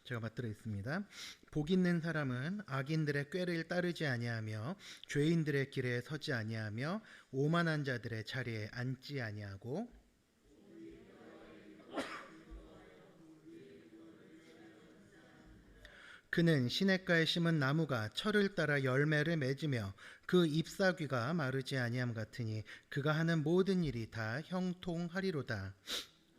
제가 맞들어 있습니다. 복 있는 사람은 악인들의 꾀를 따르지 아니하며 죄인들의 길에 서지 아니하며 오만한 자들의 자리에 앉지 아니하고 그는 시냇가에 심은 나무가 철을 따라 열매를 맺으며 그 잎사귀가 마르지 아니함 같으니 그가 하는 모든 일이 다 형통하리로다.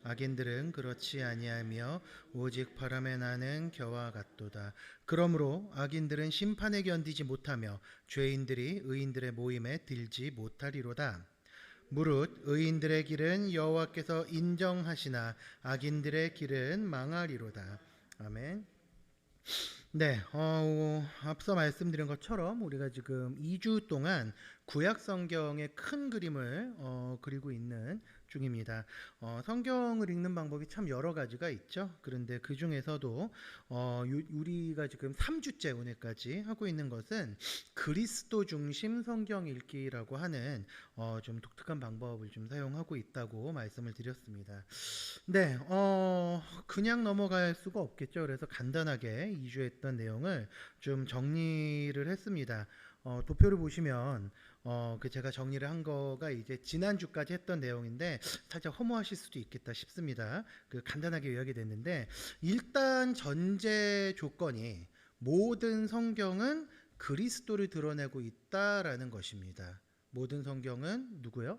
악인들은 그렇지 아니하며 오직 바람에 나는 겨와 같도다. 그러므로 악인들은 심판에 견디지 못하며 죄인들이 의인들의 모임에 들지 못하리로다. 무릇 의인들의 길은 여호와께서 인정하시나 악인들의 길은 망하리로다. 아멘. 네, 앞서 말씀드린 것처럼 우리가 지금 2주 동안 구약 성경의 큰 그림을 그리고 있는 중입니다. 성경을 읽는 방법이 참 여러 가지가 있죠. 그런데 그 중에서도 우리가 지금 3주째 오늘까지 하고 있는 것은 그리스도 중심 성경 읽기라고 하는 좀 독특한 방법을 좀 사용하고 있다고 말씀을 드렸습니다. 네, 그냥 넘어갈 수가 없겠죠. 그래서 간단하게 2주 했던 내용을 좀 정리를 했습니다. 도표를 보시면 제가 정리를 한 거가 이제 지난주까지 했던 내용인데 살짝 허무하실 수도 있겠다 싶습니다. 간단하게 요약이 됐는데 일단 전제 조건이 모든 성경은 그리스도를 드러내고 있다라는 것입니다. 모든 성경은 누구요?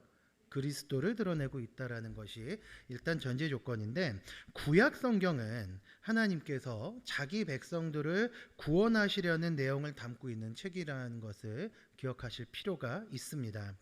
그리스도를 드러내고 있다라는 것이 일단 전제 조건인데 구약 성경은 하나님께서 자기 백성들을 구원하시려는 내용을 담고 있는 책이라는 것을 기억하실 필요가 있습니다.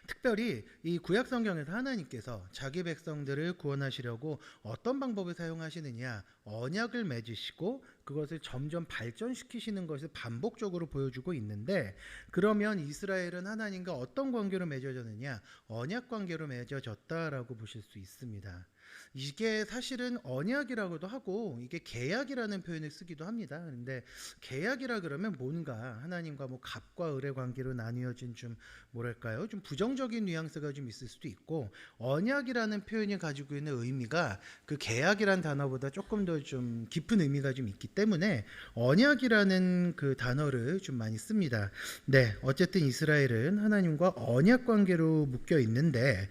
특별히 이 구약 성경에서 하나님께서 자기 백성들을 구원하시려고 어떤 방법을 사용하시느냐, 언약을 맺으시고 그것을 점점 발전시키시는 것을 반복적으로 보여주고 있는데, 그러면 이스라엘은 하나님과 어떤 관계로 맺어졌느냐, 언약 관계로 맺어졌다라고 보실 수 있습니다. 이게 사실은 언약이라고도 하고 이게 계약이라는 표현을 쓰기도 합니다. 그런데 계약이라 그러면 뭔가 하나님과 뭐 갑과 을의 관계로 나뉘어진 좀 뭐랄까요? 좀 부정적인 뉘앙스가 좀 있을 수도 있고, 언약이라는 표현이 가지고 있는 의미가 그 계약이란 단어보다 조금 더 좀 깊은 의미가 좀 있기 때문에 언약이라는 그 단어를 좀 많이 씁니다. 네, 어쨌든 이스라엘은 하나님과 언약 관계로 묶여 있는데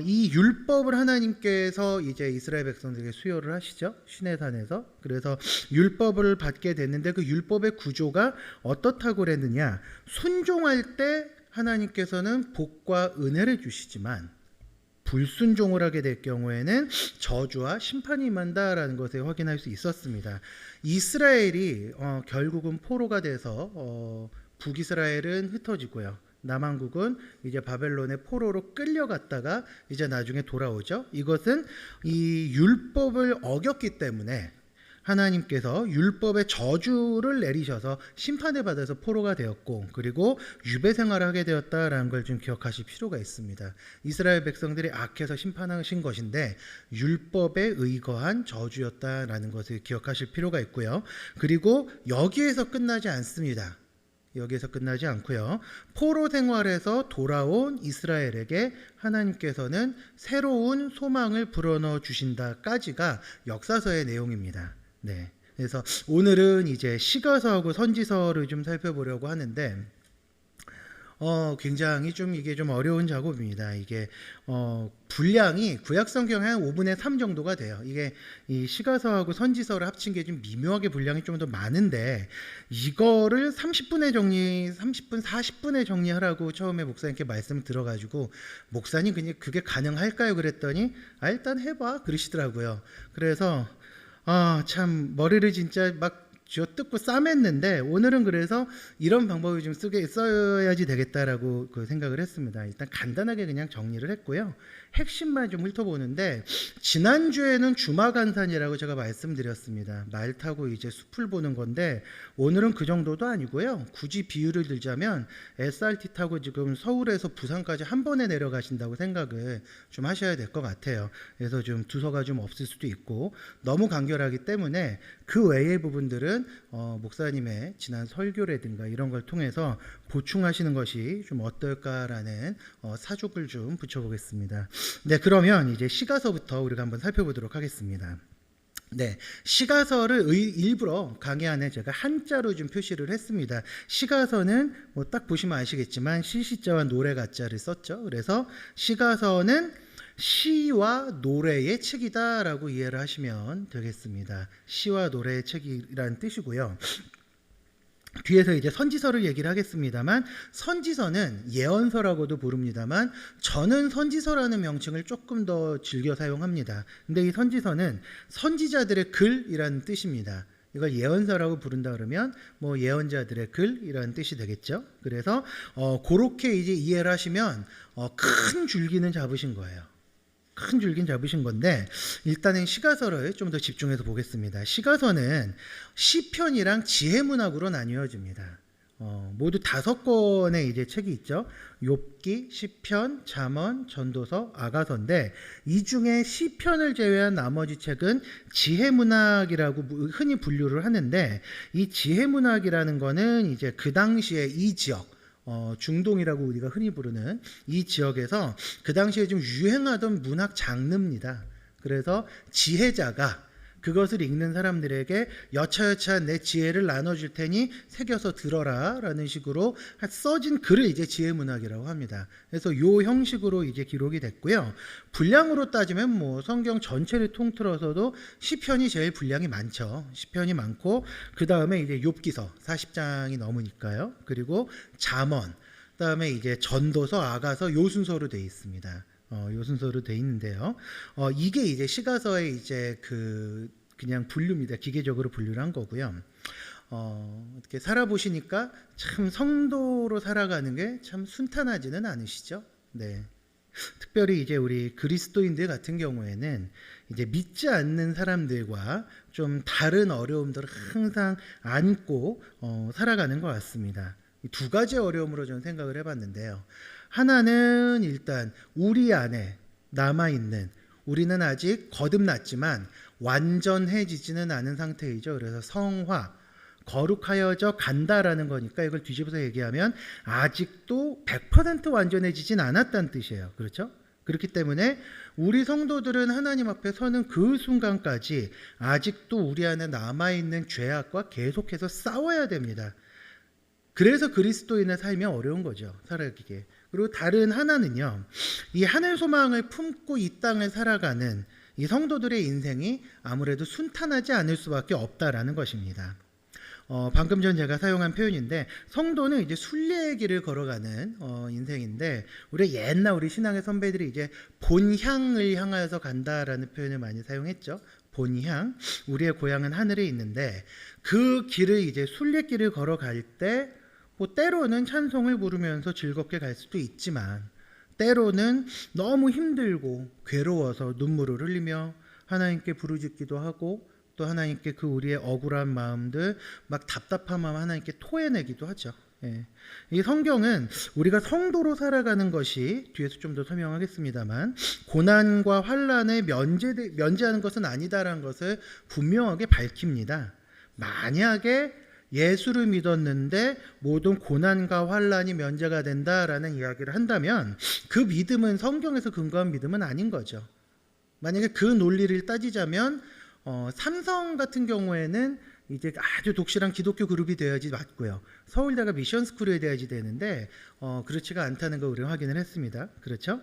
이 율법을 하나님께서 이제 이스라엘 백성들에게 수여를 하시죠. 시내산에서. 그래서 율법을 받게 됐는데 그 율법의 구조가 어떻다고 그랬느냐? 순종할 때 하나님께서는 복과 은혜를 주시지만 불순종을 하게 될 경우에는 저주와 심판이 임한다라는 것을 확인할 수 있었습니다. 이스라엘이 결국은 포로가 돼서 북이스라엘은 흩어지고요. 남한국은 이제 바벨론의 포로로 끌려갔다가 이제 나중에 돌아오죠. 이것은 이 율법을 어겼기 때문에 하나님께서 율법의 저주를 내리셔서 심판을 받아서 포로가 되었고, 그리고 유배 생활을 하게 되었다라는 걸 좀 기억하실 필요가 있습니다. 이스라엘 백성들이 악해서 심판하신 것인데 율법에 의거한 저주였다라는 것을 기억하실 필요가 있고요. 그리고 여기에서 끝나지 않습니다. 여기에서 끝나지 않고요. 포로 생활에서 돌아온 이스라엘에게 하나님께서는 새로운 소망을 불어넣어 주신다까지가 역사서의 내용입니다. 네. 그래서 오늘은 이제 시가서하고 선지서를 좀 살펴보려고 하는데 굉장히 좀 이게 좀 어려운 작업입니다. 이게 분량이 구약 성경의 한 5분의 3 정도가 돼요. 이게 이 시가서하고 선지서를 합친 게 좀 미묘하게 분량이 좀 더 많은데 이거를 30분 40분에 정리하라고 처음에 목사님께 말씀 들어가지고 목사님 그게 가능할까요? 그랬더니 일단 해봐 그러시더라고요. 그래서 참 머리를 진짜 막 쥐어뜯고 싸맸는데 오늘은 그래서 이런 방법을 좀 써야지 되겠다라고 생각을 했습니다. 일단 간단하게 그냥 정리를 했고요. 핵심만 좀 훑어보는데 지난주에는 주마간산이라고 제가 말씀드렸습니다. 말 타고 이제 숲을 보는 건데 오늘은 그 정도도 아니고요. 굳이 비유를 들자면 SRT 타고 지금 서울에서 부산까지 한 번에 내려가신다고 생각을 좀 하셔야 될 것 같아요. 그래서 좀 두서가 좀 없을 수도 있고 너무 간결하기 때문에 그 외의 부분들은 목사님의 지난 설교라든가 이런 걸 통해서 보충하시는 것이 좀 어떨까라는 사족을 좀 붙여보겠습니다. 네, 그러면 이제 시가서부터 우리가 한번 살펴보도록 하겠습니다. 네, 시가서를 일부러 강의 안에 제가 한자로 좀 표시를 했습니다. 시가서는 뭐 딱 보시면 아시겠지만 시시자와 노래가자를 썼죠. 그래서 시가서는 시와 노래의 책이다라고 이해를 하시면 되겠습니다. 시와 노래의 책이라는 뜻이고요. 뒤에서 이제 선지서를 얘기를 하겠습니다만, 선지서는 예언서라고도 부릅니다만 저는 선지서라는 명칭을 조금 더 즐겨 사용합니다. 근데 이 선지서는 선지자들의 글이라는 뜻입니다. 이걸 예언서라고 부른다 그러면 뭐 예언자들의 글이라는 뜻이 되겠죠. 그래서 그렇게 이제 이해를 하시면 큰 줄기는 잡으신 거예요. 큰 줄긴 잡으신 건데, 일단은 시가서를 좀 더 집중해서 보겠습니다. 시가서는 시편이랑 지혜문학으로 나뉘어집니다. 모두 5권의 이제 책이 있죠. 욥기, 시편, 잠언, 전도서, 아가서인데, 이 중에 시편을 제외한 나머지 책은 지혜문학이라고 흔히 분류를 하는데, 이 지혜문학이라는 거는 이제 그 당시에 이 지역, 중동이라고 우리가 흔히 부르는 이 지역에서 그 당시에 좀 유행하던 문학 장르입니다. 그래서 지혜자가 그것을 읽는 사람들에게 여차여차 내 지혜를 나눠줄 테니 새겨서 들어라 라는 식으로 써진 글을 이제 지혜문학이라고 합니다. 그래서 요 형식으로 이제 기록이 됐고요. 분량으로 따지면 뭐 성경 전체를 통틀어서도 시편이 제일 분량이 많죠. 시편이 많고, 그 다음에 이제 욥기서 40장이 넘으니까요. 그리고 잠언, 그 다음에 이제 전도서, 아가서, 요 순서로 되어 있습니다. 요 순서로 돼 있는데요. 이게 이제 시가서의 이제 그냥 분류입니다. 기계적으로 분류를 한 거고요. 어떻게 살아보시니까 참 성도로 살아가는 게 참 순탄하지는 않으시죠? 네. 특별히 이제 우리 그리스도인들 같은 경우에는 이제 믿지 않는 사람들과 좀 다른 어려움들을 항상 안고 살아가는 것 같습니다. 두 가지 어려움으로 저는 생각을 해봤는데요. 하나는 일단 우리 안에 남아있는, 우리는 아직 거듭났지만 완전해지지는 않은 상태이죠. 그래서 성화, 거룩하여져 간다라는 거니까 이걸 뒤집어서 얘기하면 아직도 100% 완전해지진 않았다는 뜻이에요. 그렇죠? 그렇기 때문에 우리 성도들은 하나님 앞에 서는 그 순간까지 아직도 우리 안에 남아있는 죄악과 계속해서 싸워야 됩니다. 그래서 그리스도인의 삶이 어려운 거죠. 살아가기에. 그리고 다른 하나는요, 이 하늘 소망을 품고 이 땅을 살아가는 이 성도들의 인생이 아무래도 순탄하지 않을 수밖에 없다라는 것입니다. 방금 전 제가 사용한 표현인데, 성도는 이제 순례의 길을 걸어가는 인생인데, 우리 신앙의 선배들이 이제 본향을 향하여서 간다라는 표현을 많이 사용했죠. 본향, 우리의 고향은 하늘에 있는데, 그 길을 이제 순례길을 걸어갈 때 뭐 때로는 찬송을 부르면서 즐겁게 갈 수도 있지만, 때로는 너무 힘들고 괴로워서 눈물을 흘리며 하나님께 부르짖기도 하고, 또 하나님께 그 우리의 억울한 마음들, 막 답답한 마음 하나님께 토해내기도 하죠. 예. 이 성경은 우리가 성도로 살아가는 것이, 뒤에서 좀 더 설명하겠습니다만, 고난과 환난을 면제하는 것은 아니다라는 것을 분명하게 밝힙니다. 만약에 예수를 믿었는데 모든 고난과 환난이 면제가 된다라는 이야기를 한다면, 그 믿음은 성경에서 근거한 믿음은 아닌 거죠. 만약에 그 논리를 따지자면 삼성 같은 경우에는 이제 아주 독실한 기독교 그룹이 되어야지 맞고요. 서울대가 미션스쿨이 돼야지 되는데 그렇지가 않다는 거 우리가 확인을 했습니다. 그렇죠?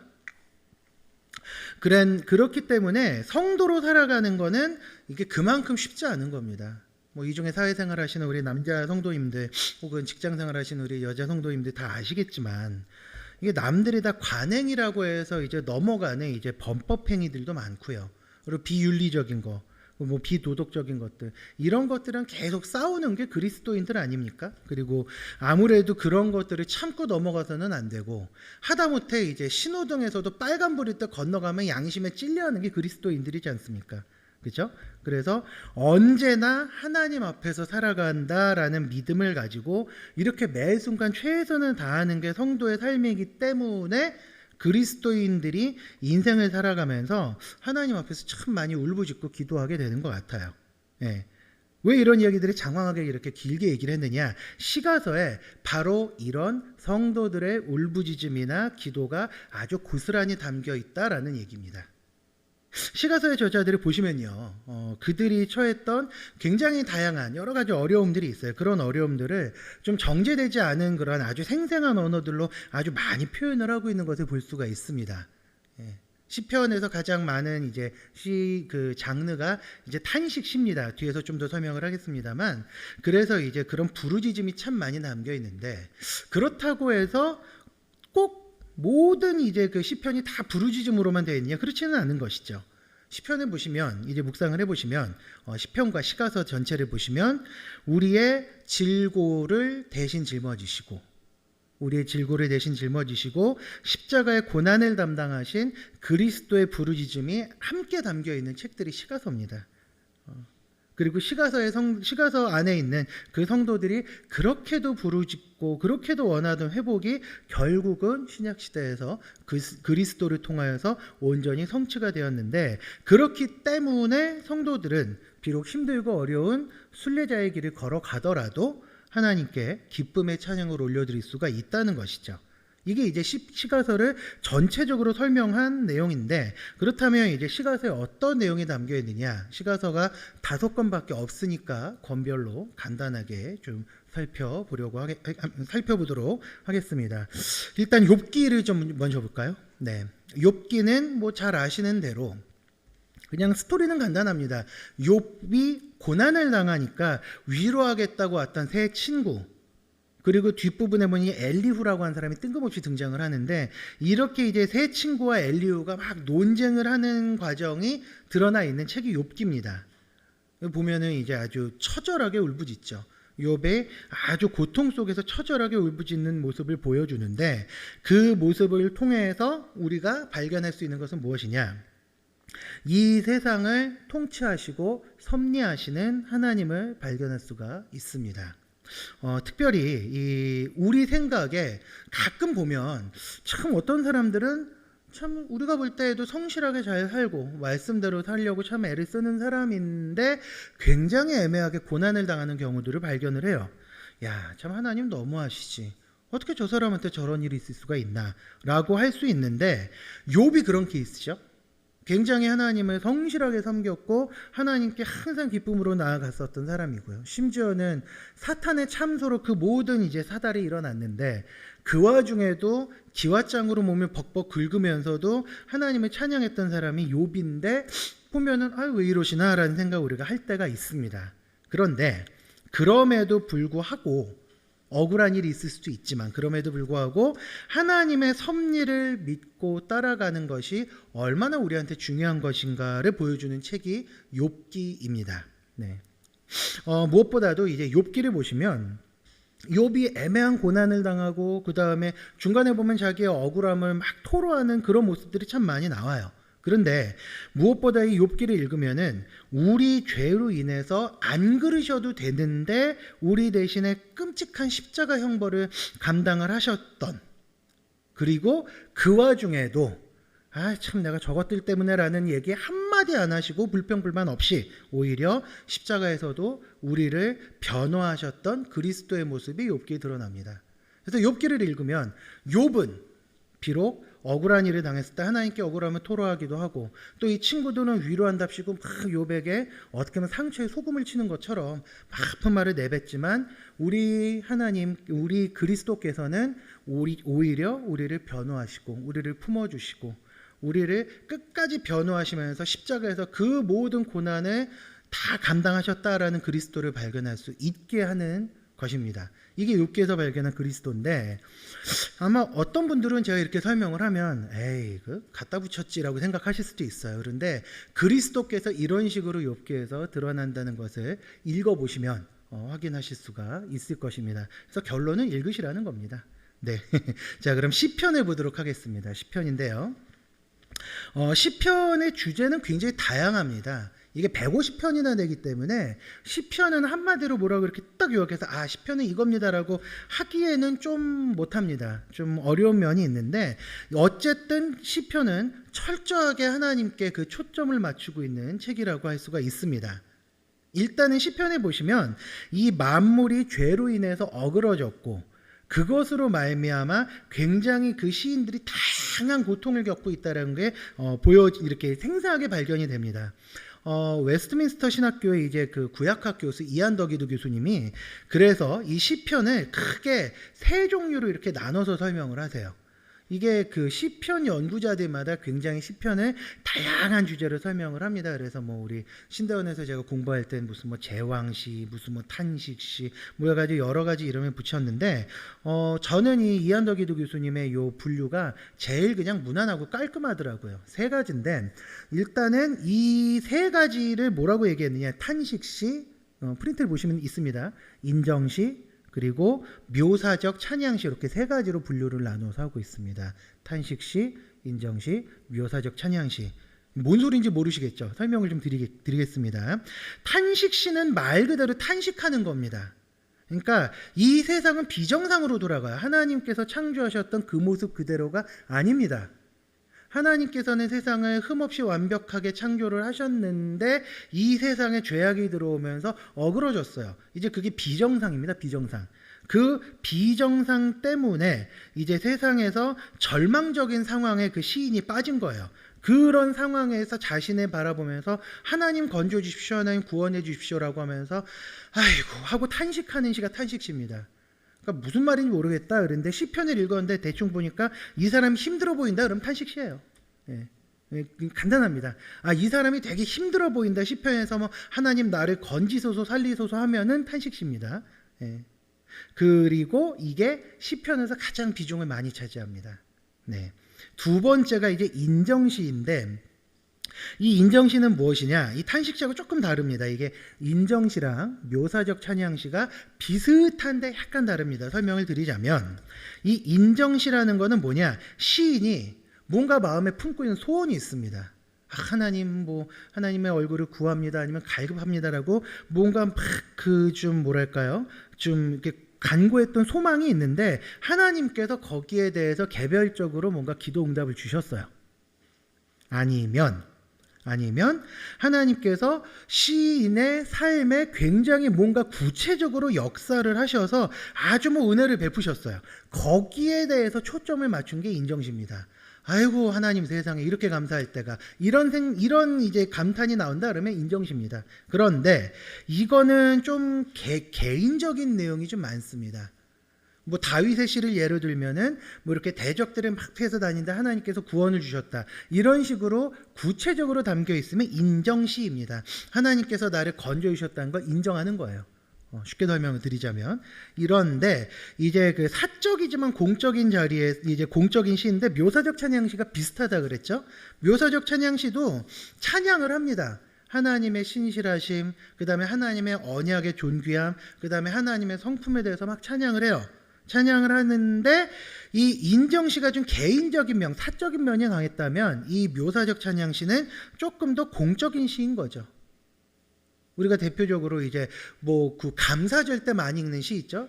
그렇기 때문에 성도로 살아가는 거는 이게 그만큼 쉽지 않은 겁니다. 뭐 이 중에 사회생활 하시는 우리 남자 성도님들 혹은 직장생활 하시는 우리 여자 성도님들 다 아시겠지만, 이게 남들이 다 관행이라고 해서 이제 넘어가는 이제 범법 행위들도 많고요. 그리고 비윤리적인 거, 뭐 비도덕적인 것들, 이런 것들은 계속 싸우는 게 그리스도인들 아닙니까? 그리고 아무래도 그런 것들을 참고 넘어가서는 안 되고, 하다못해 이제 신호등에서도 빨간불일 때 건너가면 양심에 찔려하는 게 그리스도인들이지 않습니까? 그렇죠? 그래서 언제나 하나님 앞에서 살아간다라는 믿음을 가지고 이렇게 매 순간 최선을 다하는 게 성도의 삶이기 때문에 그리스도인들이 인생을 살아가면서 하나님 앞에서 참 많이 울부짖고 기도하게 되는 것 같아요. 예. 왜 이런 이야기들이 장황하게 이렇게 길게 얘기를 했느냐? 시가서에 바로 이런 성도들의 울부짖음이나 기도가 아주 고스란히 담겨 있다라는 얘기입니다. 시가서의 저자들을 보시면요, 그들이 처했던 굉장히 다양한 여러 가지 어려움들이 있어요. 그런 어려움들을 좀 정제되지 않은 그런 아주 생생한 언어들로 아주 많이 표현을 하고 있는 것을 볼 수가 있습니다. 예. 시편에서 가장 많은 이제 그 장르가 이제 탄식시입니다. 뒤에서 좀 더 설명을 하겠습니다만, 그래서 이제 그런 부르짖음이 참 많이 담겨 있는데, 그렇다고 해서 꼭 모든 이제 그 시편이 다 부르짖음으로만 되어 있느냐? 그렇지는 않은 것이죠. 시편을 보시면 이제 묵상을 해보시면 시편과 시가서 전체를 보시면 우리의 질고를 대신 짊어지시고, 우리의 질고를 대신 짊어지시고 십자가의 고난을 담당하신 그리스도의 부르짖음이 함께 담겨 있는 책들이 시가서입니다. 그리고 시가서 안에 있는 그 성도들이 그렇게도 부르짖고 그렇게도 원하던 회복이 결국은 신약 시대에서 그리스도를 통하여서 온전히 성취가 되었는데, 그렇기 때문에 성도들은 비록 힘들고 어려운 순례자의 길을 걸어가더라도 하나님께 기쁨의 찬양을 올려드릴 수가 있다는 것이죠. 이게 이제 시가서를 전체적으로 설명한 내용인데, 그렇다면 이제 시가서에 어떤 내용이 담겨 있느냐? 시가서가 5권밖에 없으니까 권별로 간단하게 좀 살펴보도록 하겠습니다. 일단 욥기를 좀 먼저 볼까요? 네, 욥기는 뭐 잘 아시는 대로 그냥 스토리는 간단합니다. 욥이 고난을 당하니까 위로하겠다고 왔던 새 친구, 그리고 뒷부분에 보니 엘리후라고 하는 사람이 뜬금없이 등장을 하는데, 이렇게 이제 새 친구와 엘리후가 막 논쟁을 하는 과정이 드러나 있는 책이 욥기입니다. 보면은 이제 아주 처절하게 울부짖죠. 욥의 아주 고통 속에서 처절하게 울부짖는 모습을 보여주는데, 그 모습을 통해서 우리가 발견할 수 있는 것은 무엇이냐? 이 세상을 통치하시고 섭리하시는 하나님을 발견할 수가 있습니다. 특별히 우리 생각에 가끔 보면 참 어떤 사람들은 참 우리가 볼 때에도 성실하게 잘 살고 말씀대로 살려고 참 애를 쓰는 사람인데 굉장히 애매하게 고난을 당하는 경우들을 발견을 해요. 야, 참 하나님 너무하시지. 어떻게 저 사람한테 저런 일이 있을 수가 있나? 라고 할 수 있는데, 욥이 그런 케이스죠. 굉장히 하나님을 성실하게 섬겼고 하나님께 항상 기쁨으로 나아갔었던 사람이고요. 심지어는 사탄의 참소로 그 모든 이제 사달이 일어났는데, 그 와중에도 기왓장으로 몸을 벅벅 긁으면서도 하나님을 찬양했던 사람이 욥인데, 보면은 왜 이러시나 라는 생각을 우리가 할 때가 있습니다. 그런데 그럼에도 불구하고 억울한 일이 있을 수도 있지만, 그럼에도 불구하고 하나님의 섭리를 믿고 따라가는 것이 얼마나 우리한테 중요한 것인가를 보여주는 책이 욥기입니다. 네. 무엇보다도 이제 욥기를 보시면 욥이 애매한 고난을 당하고 그 다음에 중간에 보면 자기의 억울함을 막 토로하는 그런 모습들이 참 많이 나와요. 그런데 무엇보다 이 욥기를 읽으면은 우리 죄로 인해서 안 그러셔도 되는데 우리 대신에 끔찍한 십자가 형벌을 감당을 하셨던, 그리고 그 와중에도 참 내가 저것들 때문에 라는 얘기 한마디 안 하시고 불평불만 없이 오히려 십자가에서도 우리를 변호하셨던 그리스도의 모습이 욥기에 드러납니다. 그래서 욥기를 읽으면 욥은 비록 억울한 일을 당했을 때 하나님께 억울함을 토로하기도 하고, 또 이 친구들은 위로한답시고 막 욥에게 어떻게 보면 상처에 소금을 치는 것처럼 막 아픈 말을 내뱉지만, 우리 하나님, 우리 그리스도께서는 오히려 우리를 변호하시고 우리를 품어주시고 우리를 끝까지 변호하시면서 십자가에서 그 모든 고난을 다 감당하셨다라는 그리스도를 발견할 수 있게 하는 것입니다. 이게 욥기에서 발견한 그리스도인데, 아마 어떤 분들은 제가 이렇게 설명을 하면 에이 갖다 붙였지라고 생각하실 수도 있어요. 그런데 그리스도께서 이런 식으로 욥기에서 드러난다는 것을 읽어보시면 확인하실 수가 있을 것입니다. 그래서 결론은 읽으시라는 겁니다. 네. 자, 그럼 시편을 보도록 하겠습니다. 시편인데요, 시편의 주제는 굉장히 다양합니다. 이게 150편이나 되기 때문에 시편은 한마디로 뭐라고 이렇게 딱 요약해서 시편은 이겁니다라고 하기에는 좀 못합니다. 좀 어려운 면이 있는데, 어쨌든 시편은 철저하게 하나님께 그 초점을 맞추고 있는 책이라고 할 수가 있습니다. 일단은 시편에 보시면 이 만물이 죄로 인해서 어그러졌고, 그것으로 말미암아 굉장히 그 시인들이 다양한 고통을 겪고 있다는 게 이렇게 생생하게 발견이 됩니다. 웨스트민스터 신학교의 이제 그 구약학 교수 이안 더기드 교수님이 그래서 이 시편을 크게 세 종류로 이렇게 나눠서 설명을 하세요. 이게 그 시편 연구자들마다 굉장히 시편을 다양한 주제로 설명을 합니다. 그래서 뭐 우리 신대원에서 제가 공부할 때 무슨 뭐 제왕시, 무슨 뭐 탄식시, 뭐 여러 가지 이름을 붙였는데 저는 이 이안 더기드 교수님의 요 분류가 제일 그냥 무난하고 깔끔하더라고요. 세 가지인데 일단은 이 세 가지를 뭐라고 얘기했느냐? 탄식시, 프린트를 보시면 있습니다. 인정시, 그리고 묘사적 찬양시 이렇게 세 가지로 분류를 나눠서 하고 있습니다. 탄식시, 인정시, 묘사적 찬양시. 뭔 소리인지 모르시겠죠? 설명을 좀 드리겠습니다. 탄식시는 말 그대로 탄식하는 겁니다. 그러니까 이 세상은 비정상으로 돌아가요. 하나님께서 창조하셨던 그 모습 그대로가 아닙니다. 하나님께서는 세상을 흠없이 완벽하게 창조를 하셨는데 이 세상에 죄악이 들어오면서 어그러졌어요. 이제 그게 비정상입니다. 비정상. 그 비정상 때문에 이제 세상에서 절망적인 상황에 그 시인이 빠진 거예요. 그런 상황에서 자신을 바라보면서 하나님 건져 주십시오, 하나님 구원해 주십시오라고 하면서 아이고 하고 탄식하는 시가 탄식시입니다. 그러니까 무슨 말인지 모르겠다 그런데 시편을 읽었는데 대충 보니까 이 사람이 힘들어 보인다 그러면 탄식시예요. 예. 간단합니다. 이 사람이 되게 힘들어 보인다 시편에서 뭐 하나님 나를 건지소서 살리소서 하면은 탄식시입니다. 예. 그리고 이게 시편에서 가장 비중을 많이 차지합니다. 네. 두 번째가 이제 인정시인데 이 인정시는 무엇이냐? 이 탄식시하고 조금 다릅니다. 이게 인정시랑 묘사적 찬양시가 비슷한데 약간 다릅니다. 설명을 드리자면 이 인정시라는 거는 뭐냐? 시인이 뭔가 마음에 품고 있는 소원이 있습니다. 하나님 하나님의 얼굴을 구합니다. 아니면 갈급합니다라고 뭔가 막 그 좀 뭐랄까요? 좀 이렇게 간구했던 소망이 있는데 하나님께서 거기에 대해서 개별적으로 뭔가 기도 응답을 주셨어요. 아니면 하나님께서 시인의 삶에 굉장히 뭔가 구체적으로 역사를 하셔서 아주 은혜를 베푸셨어요. 거기에 대해서 초점을 맞춘 게 인정시입니다. 아이고 하나님 세상에 이렇게 감사할 때가 이런 이제 감탄이 나온다 그러면 인정시입니다. 그런데 이거는 좀 개인적인 내용이 좀 많습니다. 뭐 다윗의 시를 예로 들면은 뭐 이렇게 대적들을 막 피해서 다닌다 하나님께서 구원을 주셨다 이런 식으로 구체적으로 담겨 있으면 인정시입니다. 하나님께서 나를 건져 주셨다는 걸 인정하는 거예요. 쉽게 설명을 드리자면 이런데 이제 그 사적이지만 공적인 자리에 이제 공적인 시인데 묘사적 찬양시가 비슷하다 그랬죠. 묘사적 찬양시도 찬양을 합니다. 하나님의 신실하심, 그 다음에 하나님의 언약의 존귀함, 그 다음에 하나님의 성품에 대해서 막 찬양을 해요. 찬양을 하는데 이 인정시가 좀 개인적인 면, 사적인 면이 강했다면 이 묘사적 찬양시는 조금 더 공적인 시인 거죠. 우리가 대표적으로 이제 뭐 그 감사절 때 많이 읽는 시 있죠.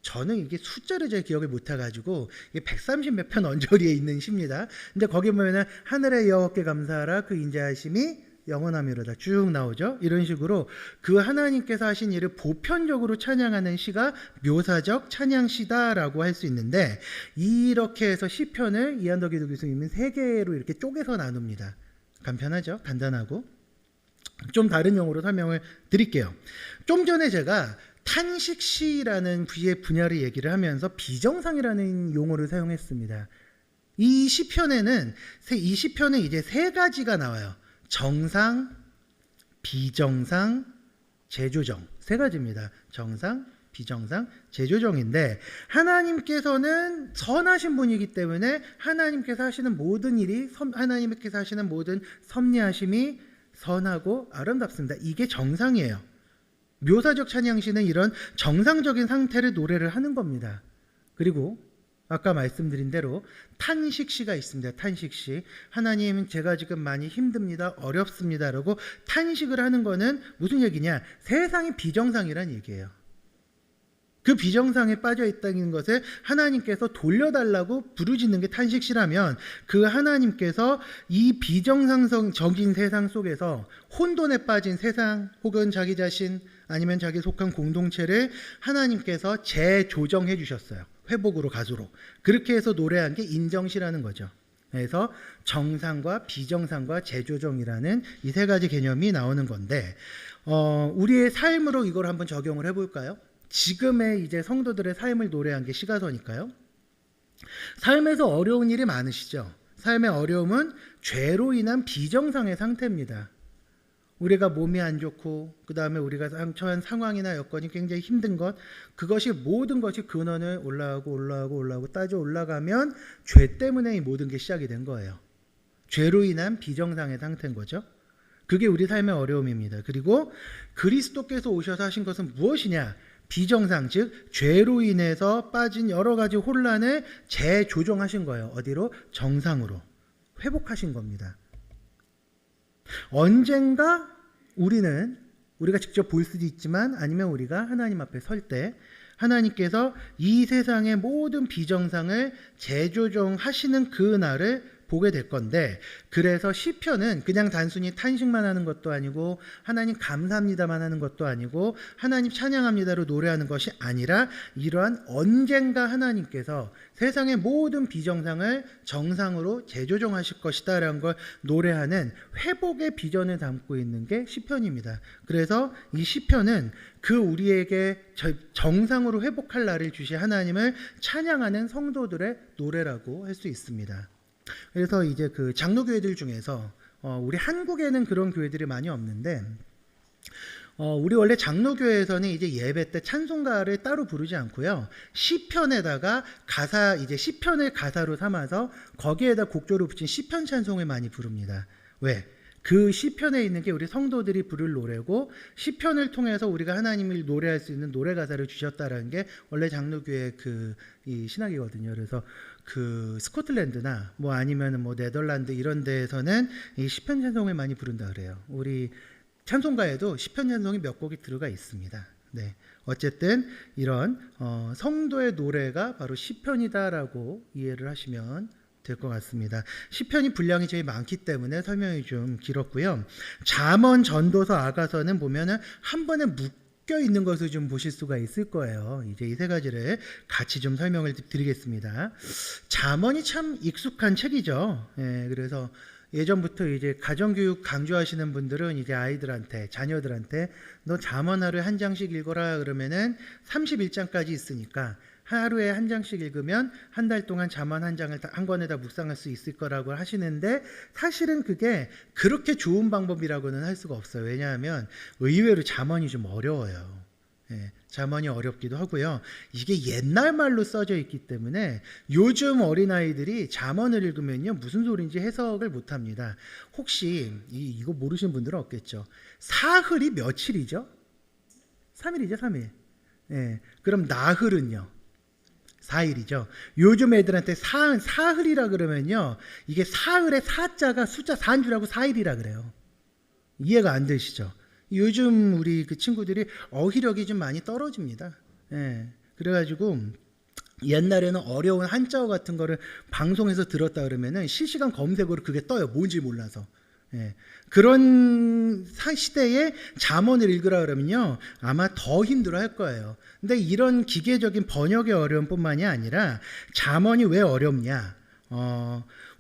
저는 이게 숫자를 잘 기억을 못해가지고 이게 130 몇 편 언저리에 있는 시입니다. 근데 거기 보면은 하늘의 여호와께 감사하라 그 인자하심이 영원하미로다 쭉 나오죠. 이런 식으로 그 하나님께서 하신 일을 보편적으로 찬양하는 시가 묘사적 찬양시다라고 할 수 있는데 이렇게 해서 시편을 이안 더기드 교수님은 세 개로 이렇게 쪼개서 나눕니다. 간편하죠? 간단하고. 좀 다른 용어로 설명을 드릴게요. 좀 전에 제가 탄식시라는 분야를 얘기를 하면서 비정상이라는 용어를 사용했습니다. 이 시편에 이제 세 가지가 나와요. 정상, 비정상, 재조정. 세 가지입니다. 정상, 비정상, 재조정인데 하나님께서는 선하신 분이기 때문에 하나님께서 하시는 모든 일이 하나님께서 하시는 모든 섭리하심이 선하고 아름답습니다. 이게 정상이에요. 묘사적 찬양시는 이런 정상적인 상태를 노래를 하는 겁니다. 그리고 아까 말씀드린 대로 탄식시가 있습니다. 탄식시. 하나님 제가 지금 많이 힘듭니다. 어렵습니다. 라고 탄식을 하는 거는 무슨 얘기냐? 세상이 비정상이란 얘기예요. 그 비정상에 빠져 있다는 것을 하나님께서 돌려달라고 부르짖는 게 탄식시라면 그 하나님께서 이 비정상적인 세상 속에서 혼돈에 빠진 세상 혹은 자기 자신 아니면 자기 속한 공동체를 하나님께서 재조정해 주셨어요. 회복으로 가수로. 그렇게 해서 노래한 게 인정시라는 거죠. 그래서 정상과 비정상과 재조정이라는 이 세 가지 개념이 나오는 건데 우리의 삶으로 이걸 한번 적용을 해볼까요? 지금의 이제 성도들의 삶을 노래한 게 시가서니까요. 삶에서 어려운 일이 많으시죠? 삶의 어려움은 죄로 인한 비정상의 상태입니다. 우리가 몸이 안 좋고 그 다음에 우리가 처한 상황이나 여건이 굉장히 힘든 것, 그것이 모든 것이 근원을 올라가고 따져 올라가면 죄 때문에 이 모든 게 시작이 된 거예요. 죄로 인한 비정상의 상태인 거죠. 그게 우리 삶의 어려움입니다. 그리고 그리스도께서 오셔서 하신 것은 무엇이냐? 비정상, 즉 죄로 인해서 빠진 여러 가지 혼란을 재조정하신 거예요. 어디로? 정상으로 회복하신 겁니다. 언젠가 우리가 직접 볼 수도 있지만 아니면 우리가 하나님 앞에 설 때 하나님께서 이 세상의 모든 비정상을 재조정하시는 그 날을 보게 될 건데, 그래서 시편은 그냥 단순히 탄식만 하는 것도 아니고 하나님 감사합니다만 하는 것도 아니고 하나님 찬양합니다로 노래하는 것이 아니라 이러한 언젠가 하나님께서 세상의 모든 비정상을 정상으로 재조정하실 것이다 라는 걸 노래하는 회복의 비전을 담고 있는 게 시편입니다. 그래서 이 시편은 그 우리에게 정상으로 회복할 날을 주신 하나님을 찬양하는 성도들의 노래라고 할 수 있습니다. 그래서 이제 그 장로교회들 중에서 우리 한국에는 그런 교회들이 많이 없는데 우리 원래 장로교회에서는 이제 예배 때 찬송가를 따로 부르지 않고요, 시편에다가 이제 시편을 가사로 삼아서 거기에다 곡조를 붙인 시편 찬송을 많이 부릅니다. 왜? 그 시편에 있는 게 우리 성도들이 부를 노래고 시편을 통해서 우리가 하나님을 노래할 수 있는 노래 가사를 주셨다라는 게 원래 장로교회 이 신학이거든요. 그래서 그 스코틀랜드나 뭐 아니면 뭐 네덜란드 이런 데에서는 이 시편 찬송을 많이 부른다 그래요. 우리 찬송가에도 시편 찬송이 몇 곡이 들어가 있습니다. 네, 어쨌든 이런 성도의 노래가 바로 시편이다라고 이해를 하시면 될 것 같습니다. 시편이 분량이 제일 많기 때문에 설명이 좀 길었고요. 잠언, 전도서, 아가서는 보면은 한 번에 묶여 있는 것을 좀 보실 수가 있을 거예요. 이제 이 세 가지를 같이 좀 설명을 드리겠습니다. 잠언이 참 익숙한 책이죠. 예, 그래서 예전부터 이제 가정교육 강조하시는 분들은 이제 아이들한테, 자녀들한테 너 잠언 하루에 한 장씩 읽어라 그러면은 31장까지 있으니까 하루에 한 장씩 읽으면 한 달 동안 잠언 한 장을 한 권에 다 묵상할 수 있을 거라고 하시는데, 사실은 그게 그렇게 좋은 방법이라고는 할 수가 없어요. 왜냐하면 의외로 잠언이 좀 어려워요. 예, 잠언이 어렵기도 하고요. 이게 옛날 말로 써져 있기 때문에 요즘 어린아이들이 잠언을 읽으면요 무슨 소리인지 해석을 못합니다. 혹시 이거 모르시는 분들은 없겠죠. 사흘이 며칠이죠? 3일이죠, 3일. 예, 그럼 나흘은요? 4일이죠. 요즘 애들한테 사흘이라 그러면요, 이게 사흘의 사자가 숫자 4인 줄 알고 4일이라 그래요. 이해가 안 되시죠? 요즘 우리 그 친구들이 어휘력이 좀 많이 떨어집니다. 예, 그래가지고 옛날에는 어려운 한자어 같은 거를 방송에서 들었다 그러면은 실시간 검색어로 그게 떠요. 뭔지 몰라서. 예, 그런 시대에 잠언을 읽으라 그러면요 아마 더 힘들어 할 거예요. 근데 이런 기계적인 번역의 어려움뿐만이 아니라 잠언이 왜 어렵냐,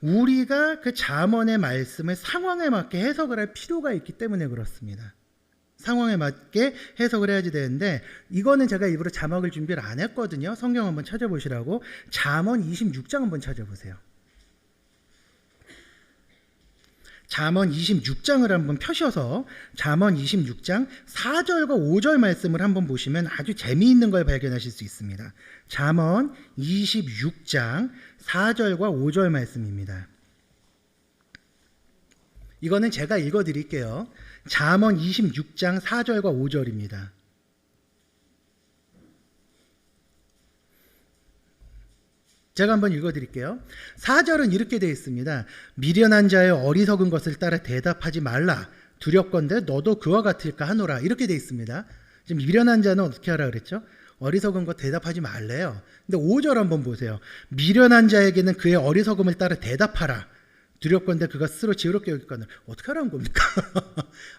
우리가 그 잠언의 말씀을 상황에 맞게 해석을 할 필요가 있기 때문에 그렇습니다. 상황에 맞게 해석을 해야지 되는데, 이거는 제가 일부러 자막을 준비를 안 했거든요. 성경 한번 찾아보시라고. 잠언 26장 한번 찾아보세요. 잠언 26장을 한번 펴셔서 잠언 26장 4절과 5절 말씀을 한번 보시면 아주 재미있는 걸 발견하실 수 있습니다. 잠언 26장 4절과 5절 말씀입니다. 이거는 제가 읽어드릴게요. 잠언 26장 4절과 5절입니다. 제가 한번 읽어드릴게요. 4절은 이렇게 되어 있습니다. 미련한 자의 어리석은 것을 따라 대답하지 말라. 두렵건대 너도 그와 같을까 하노라. 이렇게 되어 있습니다. 지금 미련한 자는 어떻게 하라 그랬죠? 어리석은 것 대답하지 말래요. 근데 5절 한번 보세요. 미련한 자에게는 그의 어리석음을 따라 대답하라. 두렵건대 그가 스스로 지혜롭게 여기거늘 어떻게 하라는 겁니까?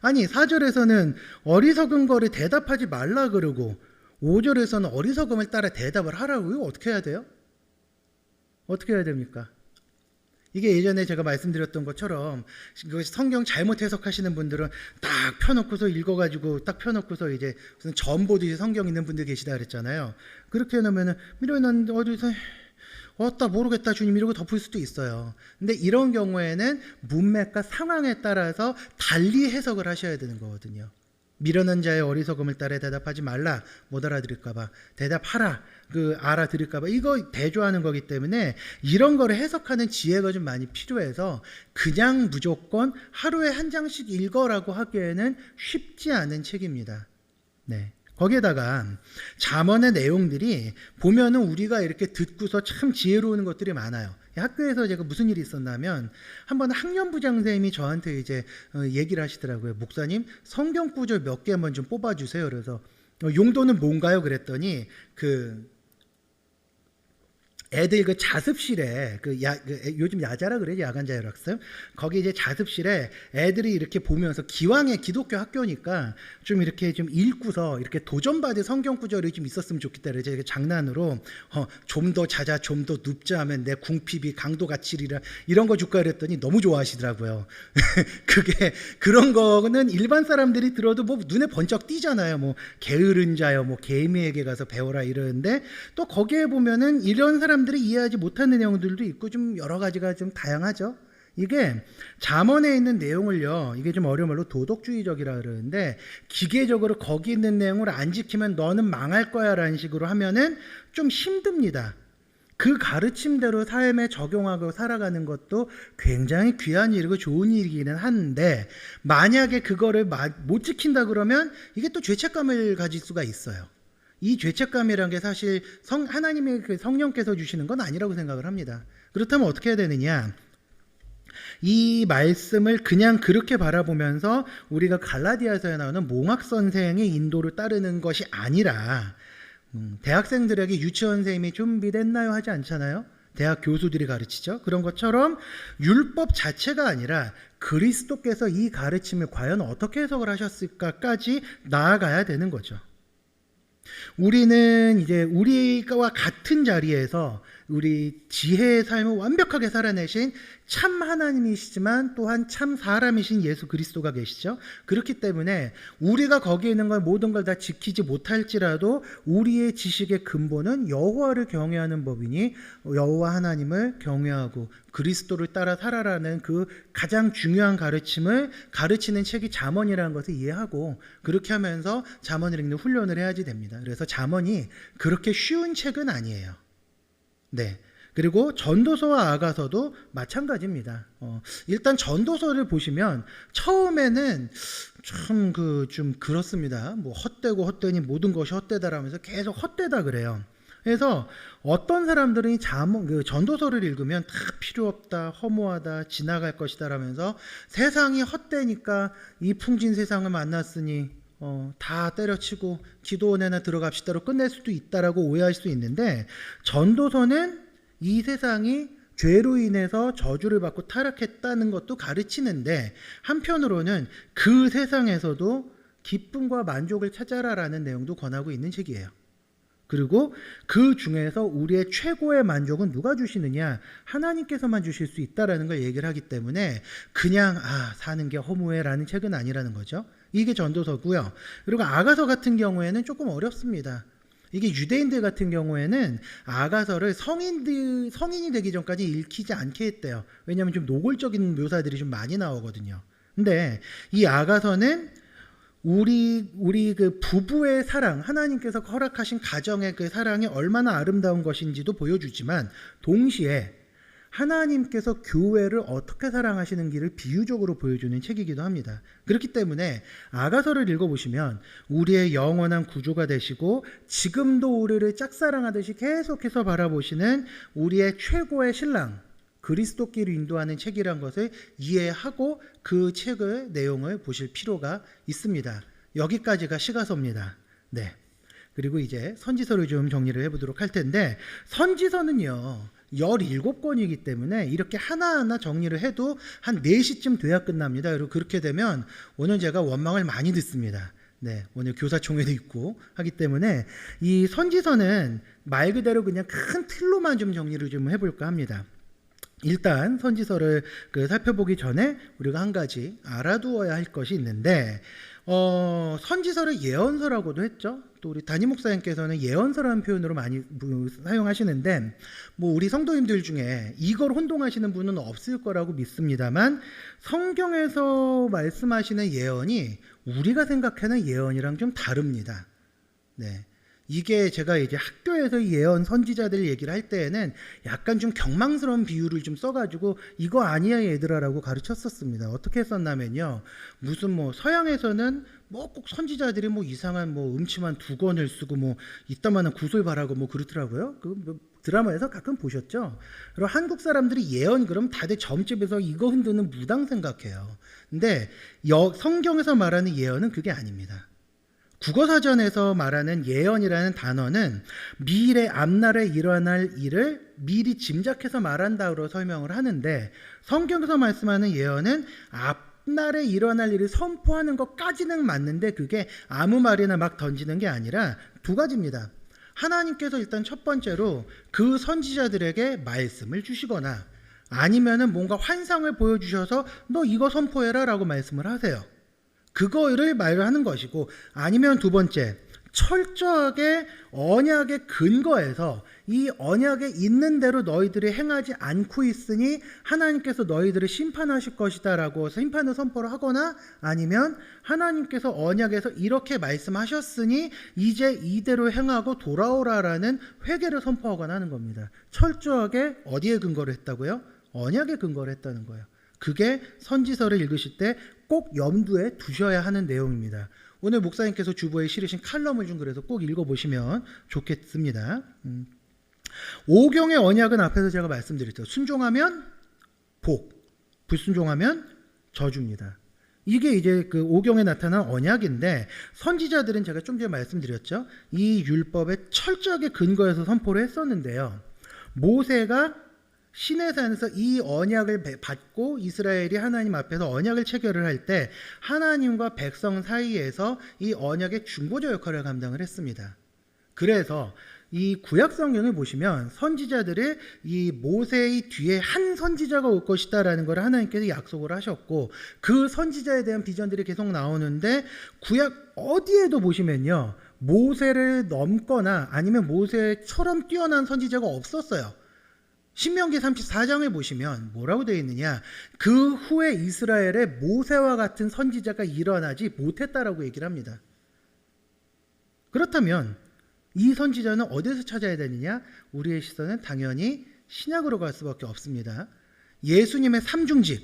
아니 4절에서는 어리석은 거를 대답하지 말라 그러고 5절에서는 어리석음을 따라 대답을 하라고요? 어떻게 해야 돼요? 어떻게 해야 됩니까? 이게 예전에 제가 말씀드렸던 것처럼 성경 잘못 해석하시는 분들은 딱 펴놓고서 읽어가지고 딱 펴놓고서 이제 무슨 점 보듯이 성경 있는 분들 계시다 그랬잖아요. 그렇게 해놓으면은 미련한 어디서 어따 모르겠다 주님 이러고 덮을 수도 있어요. 근데 이런 경우에는 문맥과 상황에 따라서 달리 해석을 하셔야 되는 거거든요. 미련한 자의 어리석음을 따라 대답하지 말라. 못 알아들을까봐 대답하라. 알아들을까봐 이거 대조하는 거기 때문에 이런 거를 해석하는 지혜가 좀 많이 필요해서 그냥 무조건 하루에 한 장씩 읽어라고 하기에는 쉽지 않은 책입니다. 네. 거기에다가 잠언의 내용들이 보면은 우리가 이렇게 듣고서 참 지혜로운 것들이 많아요. 학교에서 제가 무슨 일이 있었냐면 한번 학년부장 선생님이 저한테 이제 얘기를 하시더라고요. 목사님 성경 구절 몇 개 한번 좀 뽑아주세요. 그래서 용도는 뭔가요? 그랬더니 애들 자습실에 요즘 야자라 그래요. 야간 자율학습. 거기 이제 자습실에 애들이 이렇게 보면서 기왕에 기독교 학교니까 좀 이렇게 좀 읽고서 이렇게 도전받을 성경 구절이 좀 있었으면 좋겠다. 그래서 제가 장난으로 좀 더 자자 좀 더 눕자 하면 내 궁핍이 강도 같이리라 이런 거 줄까 그랬더니 너무 좋아하시더라고요. 그런 거는 일반 사람들이 들어도 뭐 눈에 번쩍 띄잖아요. 뭐 게으른 자여 뭐 개미에게 가서 배워라 이러는데 또 거기에 보면은 이런 사람들이 이해하지 못하는 내용들도 있고 좀 여러 가지가 좀 다양하죠. 이게 잠언에 있는 내용을요, 이게 좀 어려운 말로 도덕주의적이라 그러는데 기계적으로 거기 있는 내용을 안 지키면 너는 망할 거야 라는 식으로 하면은 좀 힘듭니다. 그 가르침대로 삶에 적용하고 살아가는 것도 굉장히 귀한 일이고 좋은 일이기는 한데 만약에 그거를 못 지킨다 그러면 이게 또 죄책감을 가질 수가 있어요. 이 죄책감이란 게 사실 하나님의 성령께서 주시는 건 아니라고 생각을 합니다. 그렇다면 어떻게 해야 되느냐? 이 말씀을 그냥 그렇게 바라보면서 우리가 갈라디아서에 나오는 몽학 선생의 인도를 따르는 것이 아니라 대학생들에게 유치원 선생님이 준비됐나요? 하지 않잖아요. 대학 교수들이 가르치죠. 그런 것처럼 율법 자체가 아니라 그리스도께서 이 가르침을 과연 어떻게 해석을 하셨을까까지 나아가야 되는 거죠. 우리는 이제 우리와 같은 자리에서 우리 지혜의 삶을 완벽하게 살아내신 참 하나님이시지만 또한 참 사람이신 예수 그리스도가 계시죠. 그렇기 때문에 우리가 거기에 있는 걸 모든 걸 다 지키지 못할지라도 우리의 지식의 근본은 여호와를 경외하는 법이니 여호와 하나님을 경외하고 그리스도를 따라 살아라는 그 가장 중요한 가르침을 가르치는 책이 잠언이라는 것을 이해하고 그렇게 하면서 잠언을 읽는 훈련을 해야지 됩니다. 그래서 잠언이 그렇게 쉬운 책은 아니에요. 네. 그리고 전도서와 아가서도 마찬가지입니다. 일단 전도서를 보시면 처음에는 좀 그렇습니다. 뭐 헛되고 헛되니 모든 것이 헛되다라면서 계속 헛되다 그래요. 그래서 어떤 사람들은 이 전도서를 읽으면 다 필요 없다, 허무하다, 지나갈 것이다 라면서 세상이 헛되니까 이 풍진 세상을 만났으니 다 때려치고 기도원에나 들어갑시다로 끝낼 수도 있다라고 오해할 수 있는데 전도서는 이 세상이 죄로 인해서 저주를 받고 타락했다는 것도 가르치는데 한편으로는 그 세상에서도 기쁨과 만족을 찾아라라는 내용도 권하고 있는 책이에요. 그리고 그 중에서 우리의 최고의 만족은 누가 주시느냐? 하나님께서만 주실 수 있다라는 걸 얘기를 하기 때문에 그냥 사는 게 허무해라는 책은 아니라는 거죠. 이게 전도서고요. 그리고 아가서 같은 경우에는 조금 어렵습니다. 이게 유대인들 같은 경우에는 아가서를 성인이 되기 전까지 읽히지 않게 했대요. 왜냐하면 좀 노골적인 묘사들이 좀 많이 나오거든요. 근데 이 아가서는 우리 그 부부의 사랑, 하나님께서 허락하신 가정의 그 사랑이 얼마나 아름다운 것인지도 보여주지만 동시에 하나님께서 교회를 어떻게 사랑하시는지를 비유적으로 보여주는 책이기도 합니다. 그렇기 때문에 아가서를 읽어보시면 우리의 영원한 구주가 되시고 지금도 우리를 짝사랑하듯이 계속해서 바라보시는 우리의 최고의 신랑 그리스도끼리 인도하는 책이란 것을 이해하고 그 책의 내용을 보실 필요가 있습니다. 여기까지가 시가서입니다. 네. 그리고 이제 선지서를 좀 정리를 해보도록 할 텐데 선지서는요. 17권이기 때문에 이렇게 하나하나 정리를 해도 한 4시쯤 돼야 끝납니다. 그리고 그렇게 되면 오늘 제가 원망을 많이 듣습니다. 네, 오늘 교사총회도 있고 하기 때문에 이 선지서는 말 그대로 그냥 큰 틀로만 좀 정리를 좀 해볼까 합니다. 일단 선지서를 살펴보기 전에 우리가 한 가지 알아두어야 할 것이 있는데 선지서를 예언서라고도 했죠. 또 우리 담임 목사님께서는 예언서라는 표현으로 많이 사용하시는데 뭐 우리 성도님들 중에 이걸 혼동하시는 분은 없을 거라고 믿습니다만 성경에서 말씀하시는 예언이 우리가 생각하는 예언이랑 좀 다릅니다. 네. 이게 제가 이제 학교에서 예언 선지자들 얘기를 할 때에는 약간 좀 경망스러운 비유를 좀 써가지고 이거 아니야 얘들아라고 가르쳤었습니다. 어떻게 했었냐면요, 무슨 뭐 서양에서는 뭐 꼭 선지자들이 뭐 이상한 뭐 음침한 두건을 쓰고 뭐 이따만한 구슬 바라고 뭐 그렇더라고요. 그 드라마에서 가끔 보셨죠? 그리고 한국 사람들이 예언 그럼 다들 점집에서 이거 흔드는 무당 생각해요. 근데 성경에서 말하는 예언은 그게 아닙니다. 국어사전에서 말하는 예언이라는 단어는 미래 앞날에 일어날 일을 미리 짐작해서 말한다고 설명을 하는데 성경에서 말씀하는 예언은 앞날에 일어날 일을 선포하는 것까지는 맞는데 그게 아무 말이나 막 던지는 게 아니라 두 가지입니다. 하나님께서 일단 첫 번째로 그 선지자들에게 말씀을 주시거나 아니면은 뭔가 환상을 보여주셔서 너 이거 선포해라 라고 말씀을 하세요. 그거를 말하는 것이고, 아니면 두 번째, 철저하게 언약의 근거에서 이 언약에 있는 대로 너희들이 행하지 않고 있으니 하나님께서 너희들을 심판하실 것이다 라고 심판을 선포를 하거나, 아니면 하나님께서 언약에서 이렇게 말씀하셨으니 이제 이대로 행하고 돌아오라라는 회개를 선포하거나 하는 겁니다. 철저하게 어디에 근거를 했다고요? 언약에 근거를 했다는 거예요. 그게 선지서를 읽으실 때 꼭 염두에 두셔야 하는 내용입니다. 오늘 목사님께서 주보에 실으신 칼럼을 좀 그래서 꼭 읽어보시면 좋겠습니다. 오경의 언약은 앞에서 제가 말씀드렸죠. 순종하면 복, 불순종하면 저주입니다. 이게 이제 그 오경에 나타난 언약인데 선지자들은 제가 좀 전에 말씀드렸죠. 이 율법에 철저하게 근거해서 선포를 했었는데요. 모세가 시내산에서 이 언약을 받고 이스라엘이 하나님 앞에서 언약을 체결을 할 때 하나님과 백성 사이에서 이 언약의 중보자 역할을 감당을 했습니다. 그래서 이 구약 성경을 보시면 선지자들이 이 모세의 뒤에 한 선지자가 올 것이다라는 걸 하나님께서 약속을 하셨고 그 선지자에 대한 비전들이 계속 나오는데 구약 어디에도 보시면요, 모세를 넘거나 아니면 모세처럼 뛰어난 선지자가 없었어요. 신명기 34장을 보시면 뭐라고 되어 있느냐, 그 후에 이스라엘에 모세와 같은 선지자가 일어나지 못했다라고 얘기를 합니다. 그렇다면 이 선지자는 어디서 찾아야 되느냐? 우리의 시선은 당연히 신약으로 갈 수밖에 없습니다. 예수님의 삼중직,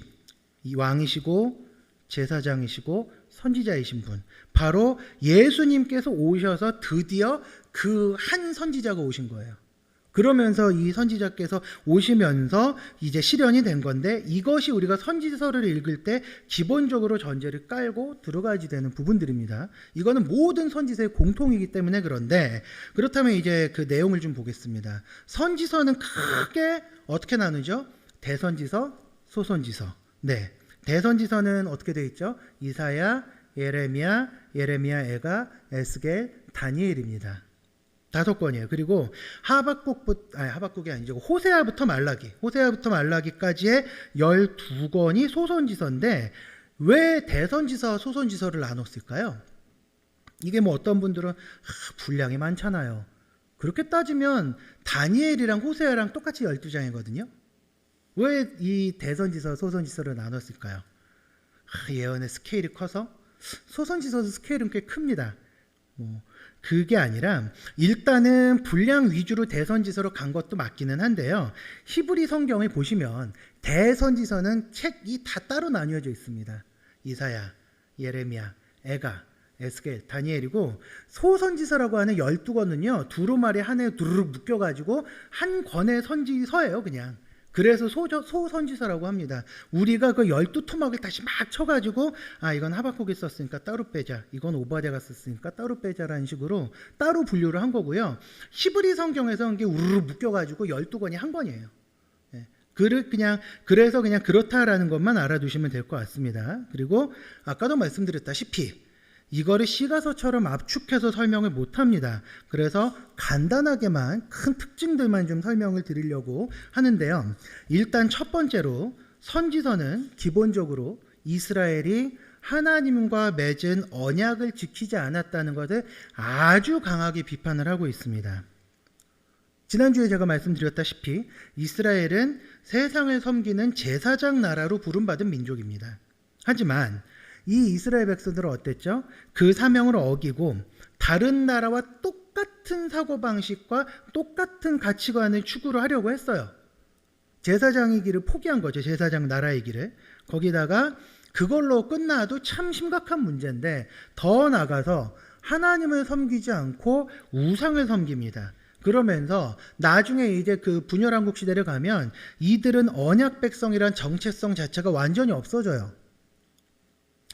이 왕이시고 제사장이시고 선지자이신 분, 바로 예수님께서 오셔서 드디어 그 한 선지자가 오신 거예요. 그러면서 이 선지자께서 오시면서 이제 실현이 된 건데, 이것이 우리가 선지서를 읽을 때 기본적으로 전제를 깔고 들어가야지 되는 부분들입니다. 이거는 모든 선지서의 공통이기 때문에 그런데, 그렇다면 이제 그 내용을 좀 보겠습니다. 선지서는 크게 어떻게 나누죠? 대선지서, 소선지서. 네, 대선지서는 어떻게 되어 있죠? 이사야, 예레미야, 에가, 에스겔, 다니엘입니다. 5권이에요. 그리고 하박국이 아니죠. 호세아부터 말라기까지의 12권이 소선지서인데 왜 대선지서와 소선지서를 나눴을까요? 이게 뭐 어떤 분들은 분량이 많잖아요. 그렇게 따지면 다니엘이랑 호세아랑 똑같이 12장이거든요. 왜 이 대선지서, 소선지서를 나눴을까요? 예언의 스케일이 커서? 소선지서도 스케일은 꽤 큽니다. 그게 아니라 일단은 분량 위주로 대선지서로 간 것도 맞기는 한데요. 히브리 성경을 보시면 대선지서는 책이 다 따로 나뉘어져 있습니다. 이사야, 예레미야, 에가, 에스겔, 다니엘이고, 소선지서라고 하는 12권은요 두루마리 하나에 두루룩 묶여가지고 한 권의 선지서예요. 그냥. 그래서 소선지서라고 합니다. 우리가 그 12토막을 다시 막 쳐가지고 이건 하박국이 썼으니까 따로 빼자, 이건 오바댜가 썼으니까 따로 빼자라는 식으로 따로 분류를 한 거고요. 히브리 성경에서는 이게 우르르 묶여가지고 12권이 한 권이에요. 그래서 그냥 그렇다라는 것만 알아두시면 될 것 같습니다. 그리고 아까도 말씀드렸다시피 이거를 시가서처럼 압축해서 설명을 못합니다. 그래서 간단하게만 큰 특징들만 좀 설명을 드리려고 하는데요. 일단 첫 번째로 선지서는 기본적으로 이스라엘이 하나님과 맺은 언약을 지키지 않았다는 것을 아주 강하게 비판을 하고 있습니다. 지난주에 제가 말씀드렸다시피 이스라엘은 세상을 섬기는 제사장 나라로 부름받은 민족입니다. 하지만 이 이스라엘 백성들은 어땠죠? 그 사명을 어기고 다른 나라와 똑같은 사고방식과 똑같은 가치관을 추구를 하려고 했어요. 제사장의 길을 포기한 거죠. 제사장 나라의 길을. 거기다가 그걸로 끝나도 참 심각한 문제인데 더 나가서 하나님을 섬기지 않고 우상을 섬깁니다. 그러면서 나중에 이제 그 분열왕국 시대를 가면 이들은 언약 백성이란 정체성 자체가 완전히 없어져요.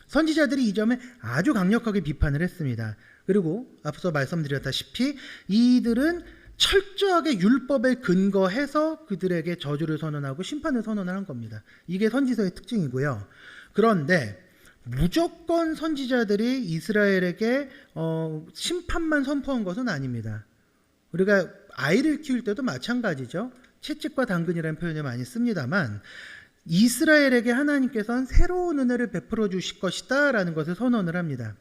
선지자들이 이 점에 아주 강력하게 비판을 했습니다. 그리고 앞서 말씀드렸다시피 이들은 철저하게 율법에 근거해서 그들에게 저주를 선언하고 심판을 선언하는 겁니다. 이게 선지서의 특징이고요. 그런데 무조건 선지자들이 이스라엘에게 심판만 선포한 것은 아닙니다. 우리가 아이를 키울 때도 마찬가지죠. 채찍과 당근이라는 표현을 많이 씁니다만 이스라엘에게 하나님께서는 새로운 은혜를 베풀어 주실 것이다 라는 것을 선언을 합니다.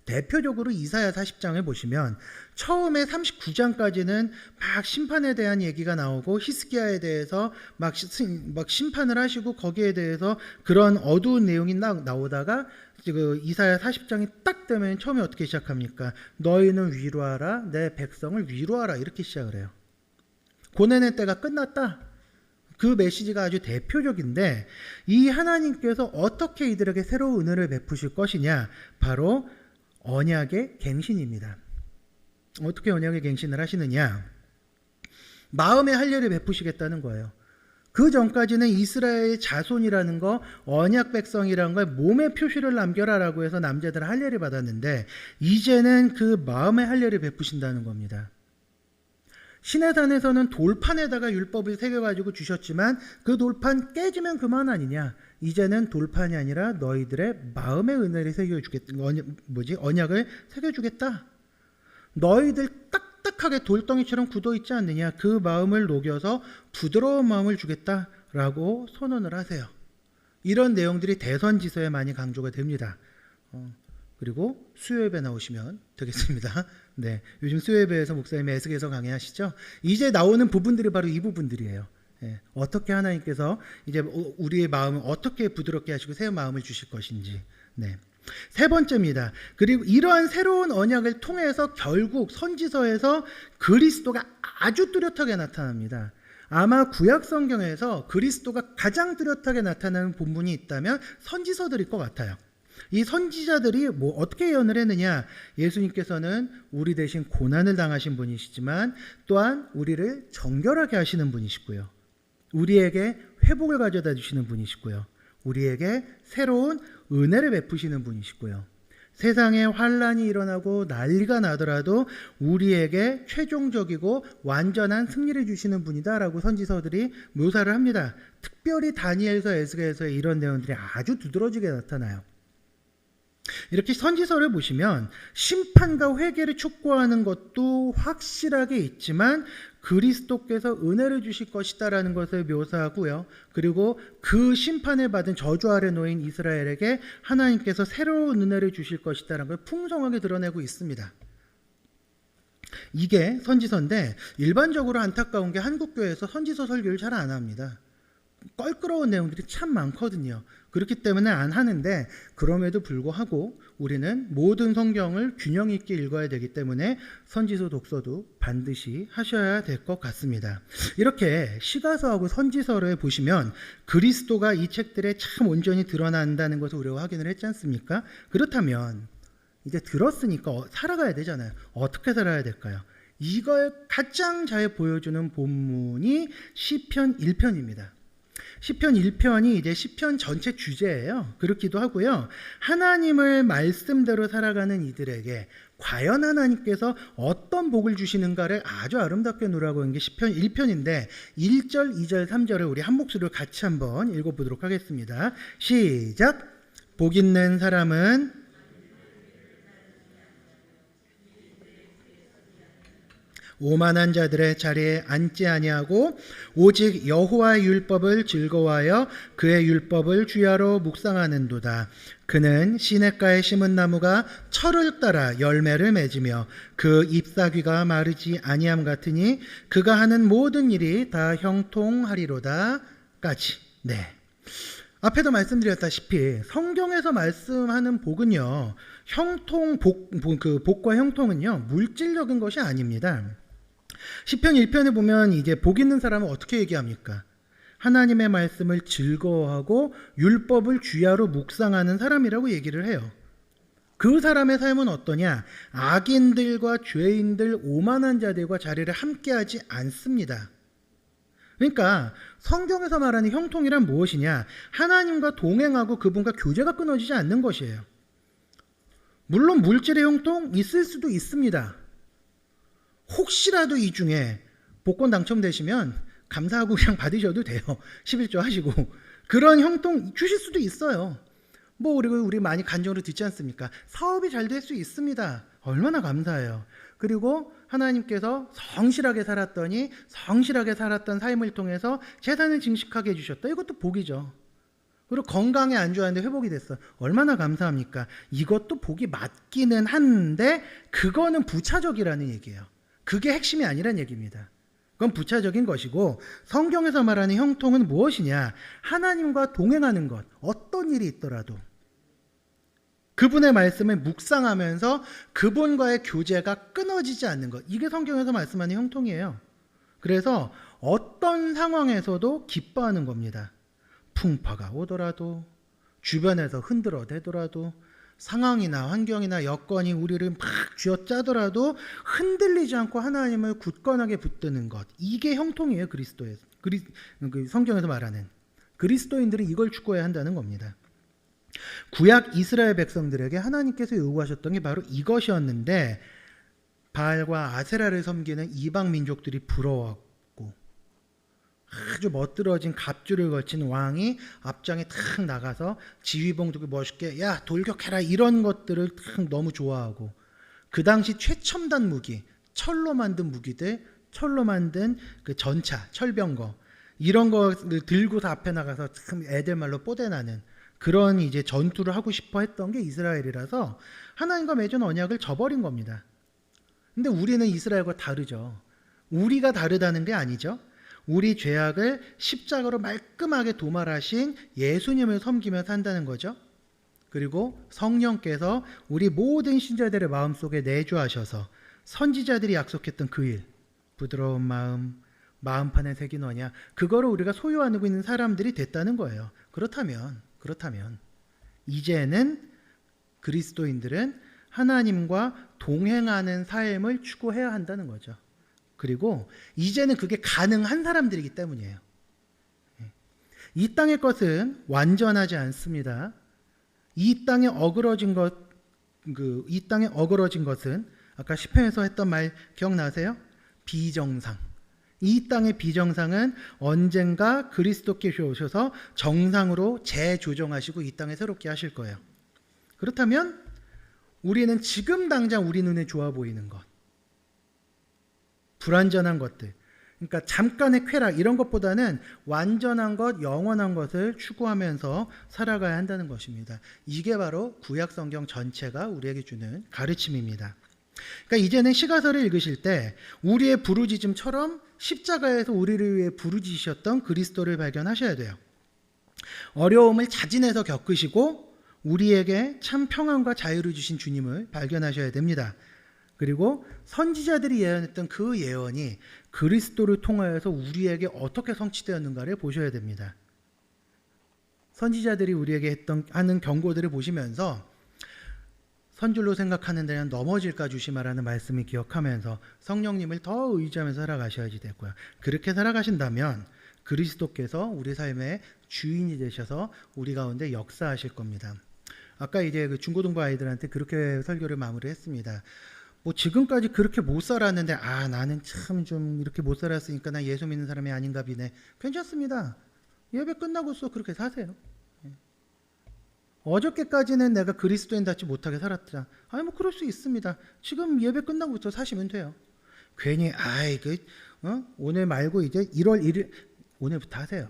대표적으로 이사야 40장을 보시면 처음에 39장까지는 막 심판에 대한 얘기가 나오고 히스기야에 대해서 막 심판을 하시고 거기에 대해서 그런 어두운 내용이 나오다가 그 이사야 40장이 딱 되면 처음에 어떻게 시작합니까? 너희는 위로하라, 내 백성을 위로하라 이렇게 시작을 해요. 고난의 때가 끝났다. 그 메시지가 아주 대표적인데 이 하나님께서 어떻게 이들에게 새로운 은혜를 베푸실 것이냐? 바로 언약의 갱신입니다. 어떻게 언약의 갱신을 하시느냐? 마음의 할례를 베푸시겠다는 거예요. 그 전까지는 이스라엘의 자손이라는 거, 언약 백성이라는 걸 몸에 표시를 남겨라라고 해서 남자들은 할례를 받았는데 이제는 그 마음의 할례를 베푸신다는 겁니다. 시내산에서는 돌판에다가 율법을 새겨가지고 주셨지만 그 돌판 깨지면 그만 아니냐. 이제는 돌판이 아니라 너희들의 마음의 은혜를 새겨주겠다. 언약을 새겨주겠다. 너희들 딱딱하게 돌덩이처럼 굳어있지 않느냐. 그 마음을 녹여서 부드러운 마음을 주겠다라고 선언을 하세요. 이런 내용들이 대선지서에 많이 강조가 됩니다. 그리고 수요예배 나오시면 되겠습니다. 네, 요즘 수요예배에서 목사님이 애석해서 강의하시죠. 이제 나오는 부분들이 바로 이 부분들이에요. 네, 어떻게 하나님께서 이제 우리의 마음을 어떻게 부드럽게 하시고 새 마음을 주실 것인지. 네. 세 번째입니다. 그리고 이러한 새로운 언약을 통해서 결국 선지서에서 그리스도가 아주 뚜렷하게 나타납니다. 아마 구약 성경에서 그리스도가 가장 뚜렷하게 나타나는 본문이 있다면 선지서들일 것 같아요. 이 선지자들이 어떻게 예언을 했느냐? 예수님께서는 우리 대신 고난을 당하신 분이시지만 또한 우리를 정결하게 하시는 분이시고요. 우리에게 회복을 가져다 주시는 분이시고요. 우리에게 새로운 은혜를 베푸시는 분이시고요. 세상에 환란이 일어나고 난리가 나더라도 우리에게 최종적이고 완전한 승리를 주시는 분이다라고 선지서들이 묘사를 합니다. 특별히 다니엘서, 에스겔서에 이런 내용들이 아주 두드러지게 나타나요. 이렇게 선지서를 보시면 심판과 회개를 촉구하는 것도 확실하게 있지만 그리스도께서 은혜를 주실 것이다라는 것을 묘사하고요. 그리고 그 심판을 받은 저주 아래 놓인 이스라엘에게 하나님께서 새로운 은혜를 주실 것이다라는 걸 풍성하게 드러내고 있습니다. 이게 선지서인데 일반적으로 안타까운 게 한국교회에서 선지서 설교를 잘 안 합니다. 껄끄러운 내용들이 참 많거든요. 그렇기 때문에 안 하는데 그럼에도 불구하고 우리는 모든 성경을 균형 있게 읽어야 되기 때문에 선지서 독서도 반드시 하셔야 될 것 같습니다. 이렇게 시가서하고 선지서를 보시면 그리스도가 이 책들에 참 온전히 드러난다는 것을 우리가 확인을 했지 않습니까? 그렇다면 이제 들었으니까 살아가야 되잖아요. 어떻게 살아야 될까요? 이걸 가장 잘 보여주는 본문이 시편 1편입니다. 시편 1편이 이제 시편 전체 주제예요. 그렇기도 하고요. 하나님을 말씀대로 살아가는 이들에게 과연 하나님께서 어떤 복을 주시는가를 아주 아름답게 누라고 있는 게 시편 1편인데 1절, 2절, 3절을 우리 한 목소리로 같이 한번 읽어보도록 하겠습니다. 시작! 복 있는 사람은 오만한 자들의 자리에 앉지 아니하고 오직 여호와의 율법을 즐거워하여 그의 율법을 주야로 묵상하는도다. 그는 시냇가에 심은 나무가 철을 따라 열매를 맺으며 그 잎사귀가 마르지 아니함 같으니 그가 하는 모든 일이 다 형통하리로다. 까지. 네. 앞에도 말씀드렸다시피 성경에서 말씀하는 복은요, 복과 형통은요 물질적인 것이 아닙니다. 시편 1편에 보면 이제 복 있는 사람은 어떻게 얘기합니까? 하나님의 말씀을 즐거워하고 율법을 주야로 묵상하는 사람이라고 얘기를 해요. 그 사람의 삶은 어떠냐? 악인들과 죄인들, 오만한 자들과 자리를 함께하지 않습니다. 그러니까 성경에서 말하는 형통이란 무엇이냐? 하나님과 동행하고 그분과 교제가 끊어지지 않는 것이에요. 물론 물질의 형통 있을 수도 있습니다. 혹시라도 이 중에 복권 당첨되시면 감사하고 그냥 받으셔도 돼요. 11조 하시고 그런 형통 주실 수도 있어요. 그리고 우리 많이 간증으로 듣지 않습니까? 사업이 잘 될 수 있습니다. 얼마나 감사해요. 그리고 하나님께서 성실하게 살았던 삶을 통해서 재산을 증식하게 해주셨다. 이것도 복이죠. 그리고 건강에 안 좋았는데 회복이 됐어. 얼마나 감사합니까? 이것도 복이 맞기는 한데 그거는 부차적이라는 얘기예요. 그게 핵심이 아니란 얘기입니다. 그건 부차적인 것이고 성경에서 말하는 형통은 무엇이냐? 하나님과 동행하는 것. 어떤 일이 있더라도 그분의 말씀을 묵상하면서 그분과의 교제가 끊어지지 않는 것. 이게 성경에서 말씀하는 형통이에요. 그래서 어떤 상황에서도 기뻐하는 겁니다. 풍파가 오더라도, 주변에서 흔들어대더라도, 상황이나 환경이나 여건이 우리를 막 쥐어짜더라도 흔들리지 않고 하나님을 굳건하게 붙드는 것. 이게 형통이에요. 성경에서 말하는. 그리스도인들은 이걸 추구해야 한다는 겁니다. 구약 이스라엘 백성들에게 하나님께서 요구하셨던 게 바로 이것이었는데 바알과 아세라를 섬기는 이방 민족들이 부러웠고 아주 멋들어진 갑주를 걸친 왕이 앞장에 탁 나가서 지휘봉 들고 멋있게 야 돌격해라 이런 것들을 탁 너무 좋아하고 그 당시 최첨단 무기 철로 만든 무기들 철로 만든 그 전차 철병거 이런 거를 들고서 앞에 나가서 참 애들 말로 뽀대나는 그런 이제 전투를 하고 싶어 했던 게 이스라엘이라서 하나님과 맺은 언약을 저버린 겁니다. 근데 우리는 이스라엘과 다르죠. 우리가 다르다는 게 아니죠. 우리 죄악을 십자가로 말끔하게 도말하신 예수님을 섬기며 산다는 거죠. 그리고 성령께서 우리 모든 신자들의 마음속에 내주하셔서 선지자들이 약속했던 그 일, 부드러운 마음판에 새긴 언약, 그거를 우리가 소유하고 있는 사람들이 됐다는 거예요. 그렇다면 이제는 그리스도인들은 하나님과 동행하는 삶을 추구해야 한다는 거죠. 그리고 이제는 그게 가능한 사람들이기 때문이에요. 이 땅의 것은 완전하지 않습니다. 이 땅에 어그러진 것은 아까 시편에서 했던 말 기억나세요? 비정상. 이 땅의 비정상은 언젠가 그리스도께서 오셔서 정상으로 재조정하시고 이 땅에 새롭게 하실 거예요. 그렇다면 우리는 지금 당장 우리 눈에 좋아 보이는 것, 불완전한 것들, 그러니까 잠깐의 쾌락 이런 것보다는 완전한 것, 영원한 것을 추구하면서 살아가야 한다는 것입니다. 이게 바로 구약 성경 전체가 우리에게 주는 가르침입니다. 그러니까 이제는 시가서를 읽으실 때 우리의 부르짖음처럼 십자가에서 우리를 위해 부르짖으셨던 그리스도를 발견하셔야 돼요. 어려움을 자진해서 겪으시고 우리에게 참 평안과 자유를 주신 주님을 발견하셔야 됩니다. 그리고 선지자들이 예언했던 그 예언이 그리스도를 통하여서 우리에게 어떻게 성취되었는가를 보셔야 됩니다. 선지자들이 우리에게 하는 경고들을 보시면서 선줄로 생각하는 데는 넘어질까 조심하라는 말씀을 기억하면서 성령님을 더 의지하면서 살아가셔야지 되고요. 그렇게 살아가신다면 그리스도께서 우리 삶의 주인이 되셔서 우리 가운데 역사하실 겁니다. 아까 이제 그 중고등부 아이들한테 그렇게 설교를 마무리했습니다. 뭐 지금까지 그렇게 못 살았는데 나는 참 좀 이렇게 못 살았으니까 나 예수 믿는 사람이 아닌가 비네. 괜찮습니다. 예배 끝나고서 그렇게 사세요. 어저께까지는 내가 그리스도인답지 못하게 살았다. 뭐 그럴 수 있습니다. 지금 예배 끝나고부터 사시면 돼요. 괜히 오늘 말고 이제 1월 1일 오늘부터 하세요.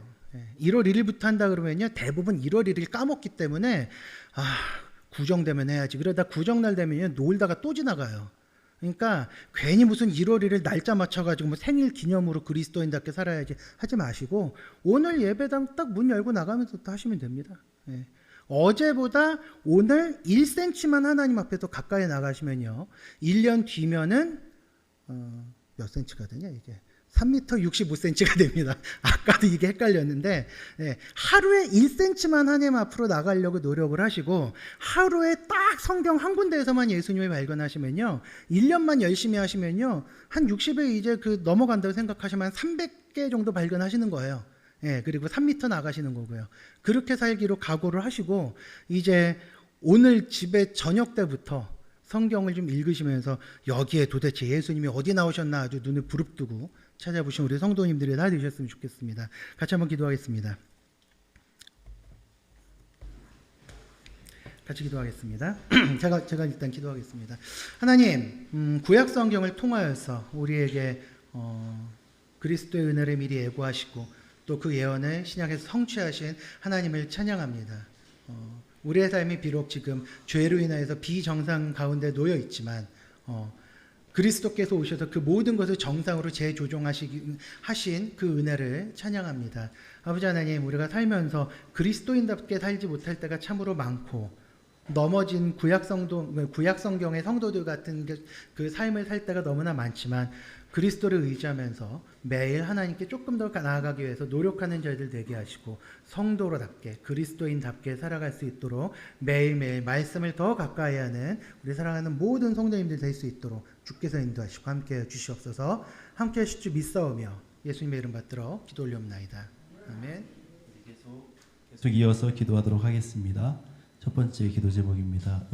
1월 1일부터 한다 그러면요 대부분 1월 1일 까먹기 때문에 구정되면 해야지. 그러다 구정날 되면요 놀다가 또 지나가요. 그러니까 괜히 무슨 1월 1일 날짜 맞춰가지고 뭐 생일 기념으로 그리스도인답게 살아야지 하지 마시고 오늘 예배당 딱 문 열고 나가면서 또 하시면 됩니다. 어제보다 오늘 1cm만 하나님 앞에 더 가까이 나가시면요 1년 뒤면은 몇 cm가 되냐 이게 3m 65cm가 됩니다. 아까도 이게 헷갈렸는데 하루에 1cm만 하나님 앞으로 나가려고 노력을 하시고 하루에 딱 성경 한 군데에서만 예수님을 발견하시면요 1년만 열심히 하시면요 한 60에 이제 그 넘어간다고 생각하시면 300개 정도 발견하시는 거예요. 그리고 3m 나가시는 거고요. 그렇게 살기로 각오를 하시고 이제 오늘 집에 저녁 때부터 성경을 좀 읽으시면서 여기에 도대체 예수님이 어디 나오셨나 아주 눈을 부릅뜨고 찾아보신 우리 성도님들이 다 되셨으면 좋겠습니다. 같이 한번 기도하겠습니다. 같이 기도하겠습니다. 제가 일단 기도하겠습니다. 하나님, 구약 성경을 통하여서 우리에게 그리스도의 은혜를 미리 예고하시고 또 그 예언을 신약에서 성취하신 하나님을 찬양합니다. 우리의 삶이 비록 지금 죄로 인하여서 비정상 가운데 놓여 있지만 그리스도께서 오셔서 그 모든 것을 정상으로 재조정하신 그 은혜를 찬양합니다. 아버지 하나님, 우리가 살면서 그리스도인답게 살지 못할 때가 참으로 많고 넘어진 구약 성경의 성도들 같은 그 삶을 살 때가 너무나 많지만 그리스도를 의지하면서 매일 하나님께 조금 더 나아가기 위해서 노력하는 저희들 되게 하시고 성도로답게 그리스도인답게 살아갈 수 있도록 매일매일 말씀을 더 가까이 하는 우리 사랑하는 모든 성도님들 될 수 있도록 주께서 인도하시고 함께해 주시옵소서. 함께해 주실 줄 믿사오며 예수님의 이름 받들어 기도 올려옵나이다. 아멘. 계속 이어서 기도하도록 하겠습니다. 첫 번째 기도 제목입니다.